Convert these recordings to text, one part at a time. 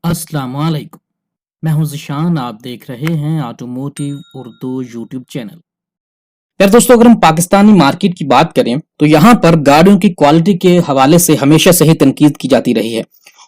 अस्सलाम वालेकुम। मैं हूं ज़िशान, आप देख रहे हैं ऑटोमोटिव उर्दू यूट्यूब चैनल। यार दोस्तों, अगर हम पाकिस्तानी मार्केट की बात करें तो यहाँ पर गाड़ियों की क्वालिटी के हवाले से हमेशा से ही तनकीद की जाती रही है।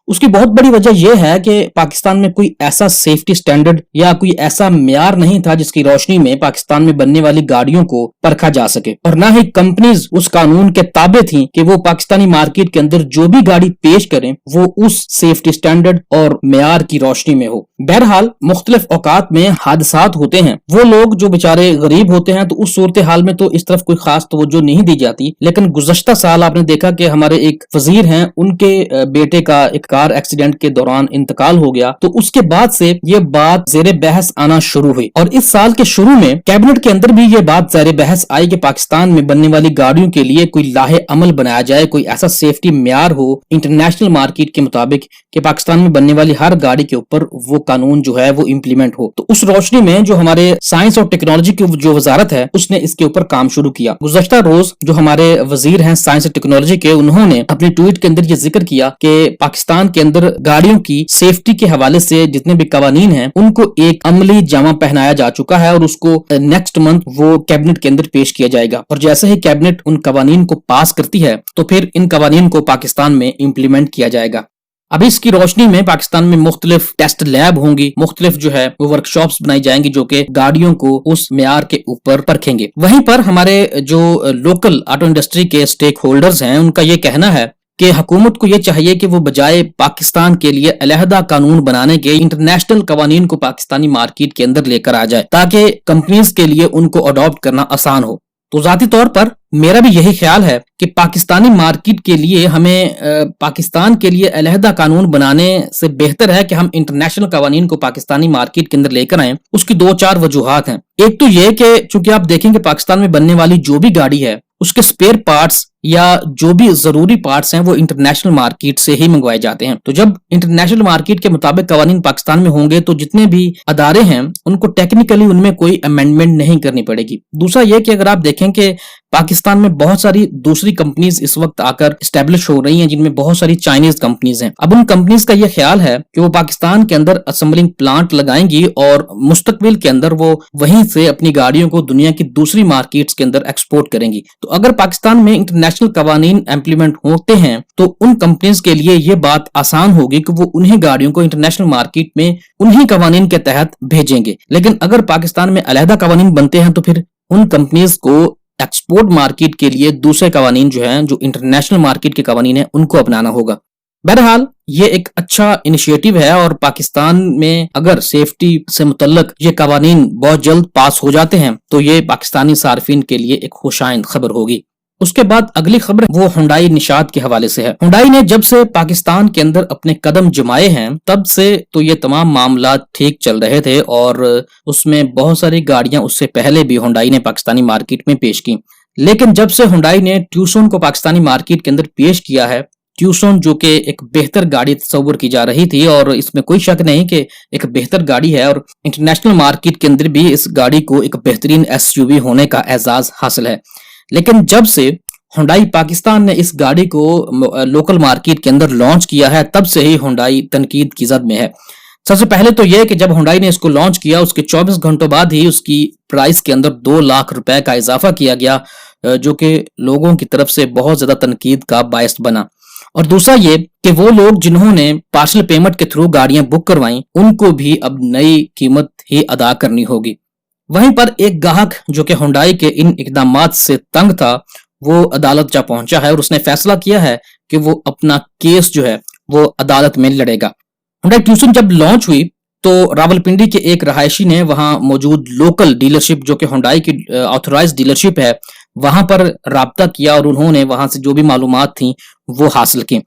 उसकी बहुत बड़ी वजह यह है कि पाकिस्तान में कोई ऐसा सेफ्टी स्टैंडर्ड या कोई ऐसा मेयार नहीं था जिसकी रोशनी में पाकिस्तान में बनने वाली गाड़ियों को परखा जा सके, और ना ही कंपनीज उस कानून के ताबे थी कि वो पाकिस्तानी मार्केट के अंदर जो भी गाड़ी पेश करें वो उस सेफ्टी स्टैंडर्ड और मेयार की रोशनी में हो। बहरहाल मुख्तलिफ औकात में हादसात होते हैं। वो लोग जो बेचारे गरीब होते हैं तो उस सूरत हाल में तो इस तरफ कोई खास तवज्जो नहीं दी जाती, लेकिन गुज़श्ता साल आपने देखा कि हमारे एक वजीर हैं, उनके बेटे का एक कार एक्सीडेंट के दौरान इंतकाल हो गया। तो उसके बाद से ये बात ज़ेरे बहस आना शुरू हुई, और इस साल के शुरू में कैबिनेट के अंदर भी ये बात ज़ेरे बहस आई कि पाकिस्तान में बनने वाली गाड़ियों के लिए कोई लाहे अमल बनाया जाए, कोई ऐसा सेफ्टी मेयार हो इंटरनेशनल मार्केट के मुताबिक कि पाकिस्तान में बनने वाली हर गाड़ी के ऊपर वो कानून जो है वो इम्प्लीमेंट हो। तो उस रोशनी में जो हमारे साइंस और टेक्नोलॉजी की जो वजारत है उसने इसके ऊपर काम शुरू किया। गुज़श्ता रोज जो हमारे वजीर हैं साइंस और टेक्नोलॉजी के, उन्होंने अपने ट्वीट के अंदर ये जिक्र किया कि पाकिस्तान के अंदर गाड़ियों की सेफ्टी के हवाले से जितने भी कवानीन हैं उनको एक अमली जामा पहनाया जा चुका है, और उसको नेक्स्ट मंथ वो कैबिनेट के अंदर पेश किया जाएगा। और जैसे ही कैबिनेट उन कवानीन को पास करती है तो फिर इन कवानीन को पाकिस्तान में इम्प्लीमेंट किया जाएगा। अभी इसकी रोशनी में पाकिस्तान में मुख्तलिफ टेस्ट लैब होंगी, मुख्तलिफ जो है वो वर्कशॉप्स बनाई जाएंगी जो कि गाड़ियों को उस मेयार के ऊपर परखेंगे। वहीं पर हमारे जो लोकल ऑटो इंडस्ट्री के स्टेक होल्डर्स हैं उनका ये कहना है कि हुकूमत को ये चाहिए कि वो बजाय पाकिस्तान के लिए अलहदा कानून बनाने के इंटरनेशनल कवानीन को पाकिस्तानी मार्केट के अंदर लेकर आ जाए ताकि कंपनीज के लिए उनको अडॉप्ट करना आसान हो। तो जाती तौर पर मेरा भी यही ख्याल है कि पाकिस्तानी मार्केट के लिए हमें पाकिस्तान के लिए अलहदा कानून बनाने से बेहतर है कि हम इंटरनेशनल कवानीन को पाकिस्तानी मार्केट के अंदर लेकर आए। उसकी दो चार वजूहात हैं। एक तो ये कि चूंकि आप देखेंगे पाकिस्तान में बनने वाली जो भी गाड़ी है उसके स्पेयर पार्ट्स या जो भी जरूरी पार्ट्स हैं वो इंटरनेशनल मार्केट से ही मंगवाए जाते हैं। तो जब इंटरनेशनल मार्केट के मुताबिक कवानीन पाकिस्तान में होंगे तो जितने भी अदारे हैं उनको टेक्निकली उनमें कोई अमेंडमेंट नहीं करनी पड़ेगी। दूसरा यह कि अगर आप देखें कि पाकिस्तान में बहुत सारी दूसरी कंपनीज इस वक्त आकर स्टैब्लिश हो रही हैं जिनमें बहुत सारी चाइनीज कंपनीज हैं। अब उन कंपनीज का यह ख्याल है कि वो पाकिस्तान के अंदर असेंबलिंग प्लांट लगाएंगी और मुस्तकबिल के अंदर वो वहीं से अपनी गाड़ियों को दुनिया की दूसरी मार्केट्स के अंदर एक्सपोर्ट करेंगी। तो अगर पाकिस्तान में इंटरनेशनल कवानीन इम्प्लीमेंट होते हैं तो उन कंपनीज के लिए ये बात आसान होगी कि वो उन्हीं गाड़ियों को इंटरनेशनल मार्केट में उन्हीं कवानीन के तहत भेजेंगे। लेकिन अगर पाकिस्तान में अलहदा कवानीन बनते हैं तो फिर उन कंपनीज को एक्सपोर्ट मार्केट के लिए दूसरे कवानीन जो हैं जो इंटरनेशनल मार्केट के कवानीन हैं उनको अपनाना होगा। बहरहाल ये एक अच्छा इनिशिएटिव है, और पाकिस्तान में अगर सेफ्टी से मुतल्लक ये कवानीन बहुत जल्द पास हो जाते हैं तो ये पाकिस्तानी सार्फिन के लिए एक खुशाइंद खबर होगी। उसके बाद अगली खबर वो हुंडई निशात के हवाले से है। हुंडई ने जब से पाकिस्तान के अंदर अपने कदम जमाए हैं तब से तो ये तमाम मामला ठीक चल रहे थे, और उसमें बहुत सारी गाड़ियां उससे पहले भी हुंडई ने पाकिस्तानी मार्केट में पेश की। लेकिन जब से हुंडई ने ट्यूसन को पाकिस्तानी मार्केट के अंदर पेश किया है, ट्यूसन जो कि एक बेहतर गाड़ी तस्वर की जा रही थी और इसमें कोई शक नहीं कि एक बेहतर गाड़ी है, और इंटरनेशनल मार्केट के अंदर भी इस गाड़ी को एक बेहतरीन एसयूवी होने का एजाज हासिल है। लेकिन जब से हुंडई पाकिस्तान ने इस गाड़ी को लोकल मार्केट के अंदर लॉन्च किया है तब से ही हुंडई तनकीद की जद में है। सबसे पहले तो यह कि जब हुंडई ने इसको लॉन्च किया उसके 24 घंटों बाद ही उसकी प्राइस के अंदर 2 लाख रुपए का इजाफा किया गया, जो कि लोगों की तरफ से बहुत ज्यादा तनकीद का बायस बना। और दूसरा ये कि वो लोग जिन्होंने पार्सल पेमेंट के थ्रू गाड़ियां बुक करवाई उनको भी अब नई कीमत ही अदा करनी होगी। वहीं पर एक ग्राहक जो कि हुंडई के इन इकदामात से तंग था वो अदालत जा पहुंचा है और उसने फैसला किया है कि वो अपना केस जो है वो अदालत में लड़ेगा। हुंडई ट्यूसन जब लॉन्च हुई तो रावलपिंडी के एक रहायशी ने वहां मौजूद लोकल डीलरशिप जो कि हुंडई की ऑथराइज्ड डीलरशिप है वहां पर राब्ता किया, और उन्होंने वहां से जो भी मालूमात थी वो हासिल की।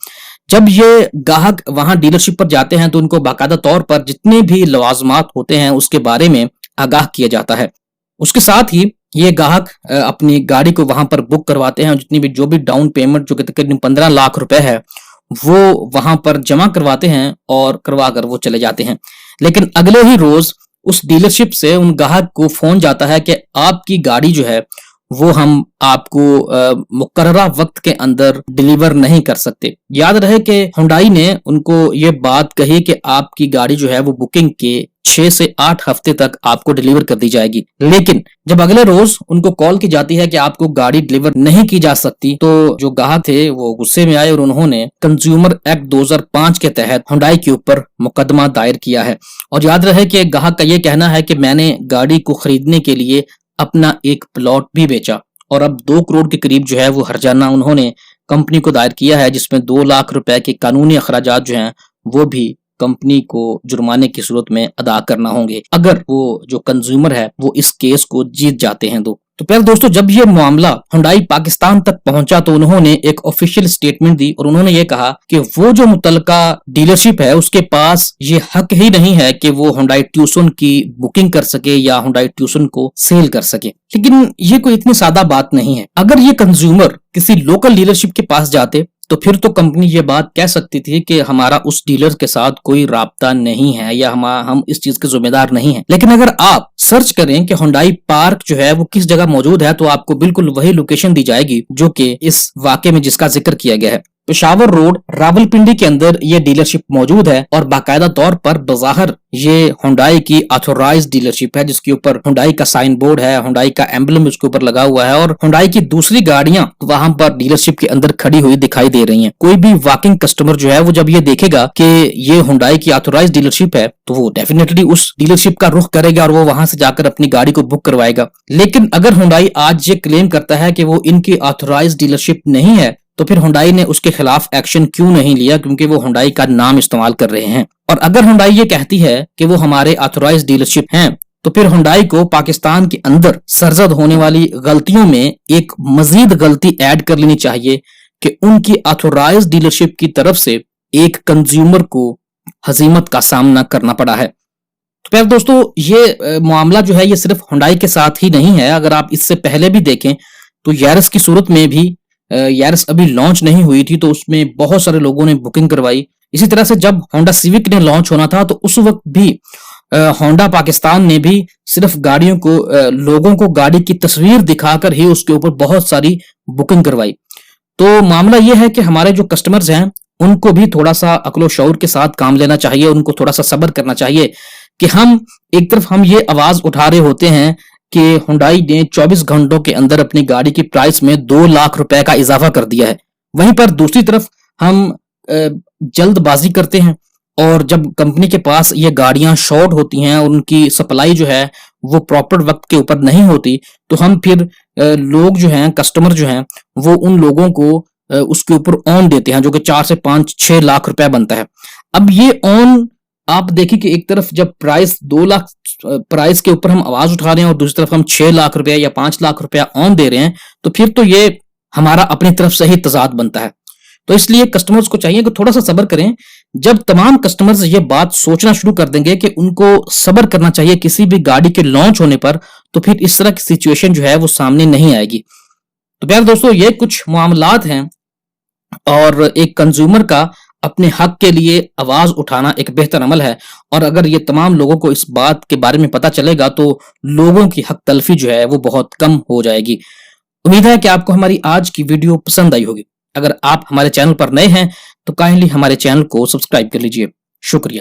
जब ये ग्राहक वहां डीलरशिप पर जाते हैं तो उनको बाकायदा तौर पर जितने भी लवाजमात होते हैं उसके बारे में आगाह किया जाता है। उसके साथ ही ये ग्राहक अपनी गाड़ी को वहां पर बुक करवाते हैं, जितनी भी जो भी डाउन पेमेंट जो कि तकरीबन 15 लाख रुपए है वो वहां पर जमा करवाते हैं और करवा कर वो चले जाते हैं। लेकिन अगले ही रोज उस डीलरशिप से उन ग्राहक को फोन जाता है कि आपकी गाड़ी जो है وہ ہم آپ کو مقررہ وقت کے اندر ڈیلیور نہیں کر سکتے۔ یاد رہے کہ ہنڈائی نے ان کو یہ بات کہی کہ آپ کی گاڑی جو ہے وہ بکنگ کے 6 سے 8 ہفتے تک آپ کو ڈیلیور کر دی جائے گی، لیکن جب اگلے روز ان کو کال کی جاتی ہے کہ آپ کو گاڑی ڈیلیور نہیں کی جا سکتی، تو جو گاہک تھے وہ غصے میں آئے اور انہوں نے کنزیومر ایکٹ 2005 کے تحت ہنڈائی کے اوپر مقدمہ دائر کیا ہے۔ اور یاد رہے کہ گاہک کا یہ کہنا ہے کہ میں نے گاڑی کو خریدنے کے لیے اپنا ایک پلاٹ بھی بیچا، اور اب 2 کروڑ کے قریب جو ہے وہ ہرجانہ انہوں نے کمپنی کو دائر کیا ہے، جس میں 2 لاکھ روپے کے قانونی اخراجات جو ہیں وہ بھی کمپنی کو جرمانے کی صورت میں ادا کرنا ہوں گے اگر وہ جو کنزیومر ہے وہ اس کیس کو جیت جاتے ہیں۔ تو پھر دوستو، جب یہ معاملہ ہنڈائی پاکستان تک پہنچا تو انہوں نے ایک آفیشیل سٹیٹمنٹ دی اور انہوں نے یہ کہا کہ وہ جو متعلقہ ڈیلرشپ ہے اس کے پاس یہ حق ہی نہیں ہے کہ وہ ہنڈائی ٹیوسن کی بکنگ کر سکے یا ہنڈائی ٹیوسن کو سیل کر سکے۔ لیکن یہ کوئی اتنی سادہ بات نہیں ہے۔ اگر یہ کنزیومر کسی لوکل ڈیلرشپ کے پاس جاتے تو پھر تو کمپنی یہ بات کہہ سکتی تھی کہ ہمارا اس ڈیلر کے ساتھ کوئی رابطہ نہیں ہے یا ہم اس چیز کے ذمہ دار نہیں ہیں۔ لیکن اگر آپ سرچ کریں کہ ہنڈائی پارک جو ہے وہ کس جگہ موجود ہے تو آپ کو بالکل وہی لوکیشن دی جائے گی جو کہ اس واقعے میں جس کا ذکر کیا گیا ہے۔ پشاور روڈ راولپنڈی کے اندر یہ ڈیلرشپ موجود ہے اور باقاعدہ طور پر بظاہر یہ ہنڈائی کی آتھورائز ڈیلرشپ ہے، جس کے اوپر ہنڈائی کا سائن بورڈ ہے، ہنڈائی کا ایمبلم اس کے اوپر لگا ہوا ہے، اور ہنڈائی کی دوسری گاڑیاں وہاں پر ڈیلرشپ کے اندر کھڑی ہوئی دکھائی دے رہی ہیں۔ کوئی بھی واکنگ کسٹمر جو ہے وہ جب یہ دیکھے گا کہ یہ ہنڈائی کی آتھورائز ڈیلرشپ ہے تو وہ ڈیفینیٹلی اس ڈیلرشپ کا رخ کرے گا اور وہ وہاں سے جا کر اپنی گاڑی کو بک کروائے گا۔ لیکن اگر ہنڈائی آج یہ کلیم کرتا ہے کہ وہ ان کی آتھورائز ڈیلرشپ نہیں ہے تو پھر ہنڈائی نے اس کے خلاف ایکشن کیوں نہیں لیا؟ کیونکہ وہ ہنڈائی کا نام استعمال کر رہے ہیں۔ اور اگر ہنڈائی یہ کہتی ہے کہ وہ ہمارے آتھورائز ڈیلرشپ ہیں تو پھر ہنڈائی کو پاکستان کے اندر سرزد ہونے والی غلطیوں میں ایک مزید غلطی ایڈ کر لینی چاہیے کہ ان کی آتھورائز ڈیلرشپ کی طرف سے ایک کنزیومر کو ہزیمت کا سامنا کرنا پڑا ہے۔ تو پھر دوستو، یہ معاملہ جو ہے یہ صرف ہنڈائی کے ساتھ ہی نہیں ہے۔ اگر آپ اس سے پہلے بھی دیکھیں تو یارس کی صورت میں بھی، یارس ابھی لانچ نہیں ہوئی تھی تو اس میں بہت سارے لوگوں نے بکنگ کروائی۔ اسی طرح سے جب ہونڈا سیوک نے لانچ ہونا تھا تو اس وقت بھی ہونڈا پاکستان نے بھی صرف گاڑیوں کو، لوگوں کو گاڑی کی تصویر دکھا کر ہی اس کے اوپر بہت ساری بکنگ کروائی۔ تو معاملہ یہ ہے کہ ہمارے جو کسٹمرز ہیں ان کو بھی تھوڑا سا عقل و شعور کے ساتھ کام لینا چاہیے، ان کو تھوڑا سا صبر کرنا چاہیے کہ ہم ایک طرف ہم یہ آواز اٹھا رہے ہوتے ہیں کہ ہنڈائی نے 24 گھنٹوں کے اندر اپنی گاڑی کی پرائس میں 2 لاکھ روپے کا اضافہ کر دیا ہے، وہیں پر دوسری طرف ہم جلد بازی کرتے ہیں اور جب کمپنی کے پاس یہ گاڑیاں شارٹ ہوتی ہیں اور ان کی سپلائی جو ہے وہ پراپر وقت کے اوپر نہیں ہوتی تو ہم پھر لوگ جو ہیں، کسٹمر جو ہیں، وہ ان لوگوں کو اس کے اوپر آن دیتے ہیں جو کہ 4 سے 5-6 لاکھ روپے بنتا ہے۔ اب یہ آن آپ دیکھیں کہ ایک طرف جب پرائس 2 لاکھ پرائس کے اوپر ہم آواز اٹھا رہے ہیں اور دوسری طرف ہم 6 لاکھ روپے یا 5 لاکھ روپے آن دے رہے ہیں تو پھر تو یہ ہمارا اپنی طرف سے ہی تضاد بنتا ہے۔ تو اس لیے کسٹمرز کو چاہیے کہ تھوڑا سا صبر کریں۔ جب تمام کسٹمرز یہ بات سوچنا شروع کر دیں گے کہ ان کو صبر کرنا چاہیے کسی بھی گاڑی کے لانچ ہونے پر، تو پھر اس طرح کی سچویشن جو ہے وہ سامنے نہیں آئے گی۔ تو پیارے دوستو، یہ کچھ معاملات ہیں اور ایک کنزیومر کا اپنے حق کے لیے آواز اٹھانا ایک بہتر عمل ہے، اور اگر یہ تمام لوگوں کو اس بات کے بارے میں پتہ چلے گا تو لوگوں کی حق تلفی جو ہے وہ بہت کم ہو جائے گی۔ امید ہے کہ آپ کو ہماری آج کی ویڈیو پسند آئی ہوگی۔ اگر آپ ہمارے چینل پر نئے ہیں تو کائنڈلی ہمارے چینل کو سبسکرائب کر لیجئے۔ شکریہ۔